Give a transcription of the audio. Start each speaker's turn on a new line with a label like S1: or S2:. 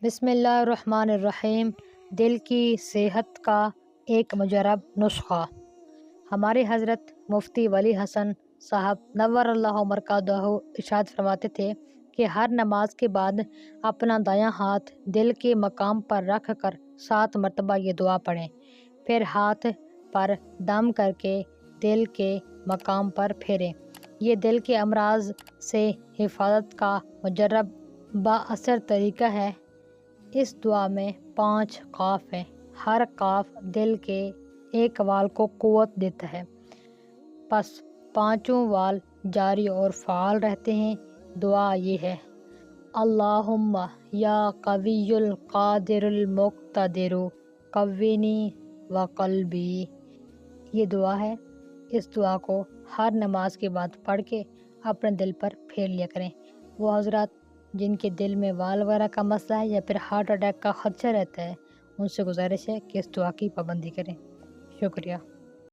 S1: بسم اللہ الرحمن الرحیم۔ دل کی صحت کا ایک مجرب نسخہ۔ ہمارے حضرت مفتی ولی حسن صاحب نور اللہ مرقدہ ارشاد فرماتے تھے کہ ہر نماز کے بعد اپنا دایاں ہاتھ دل کے مقام پر رکھ کر 7 مرتبہ یہ دعا پڑھیں، پھر ہاتھ پر دم کر کے دل کے مقام پر پھیریں۔ یہ دل کے امراض سے حفاظت کا مجرب بااثر طریقہ ہے۔ اس دعا میں 5 قاف ہیں، ہر قاف دل کے ایک وال کو قوت دیتا ہے، پس 5 وال جاری اور فعال رہتے ہیں۔ دعا یہ ہے: اللہم یا قوی القادر المقتدر قوینی وقلبی۔ یہ دعا ہے۔ اس دعا کو ہر نماز کے بعد پڑھ کے اپنے دل پر پھیر لیا کریں۔ وہ حضرات جن کے دل میں وال وغیرہ کا مسئلہ ہے یا پھر ہارٹ اٹیک کا خدشہ رہتا ہے، ان سے گزارش ہے کہ اس دعا کی پابندی کریں۔ شکریہ۔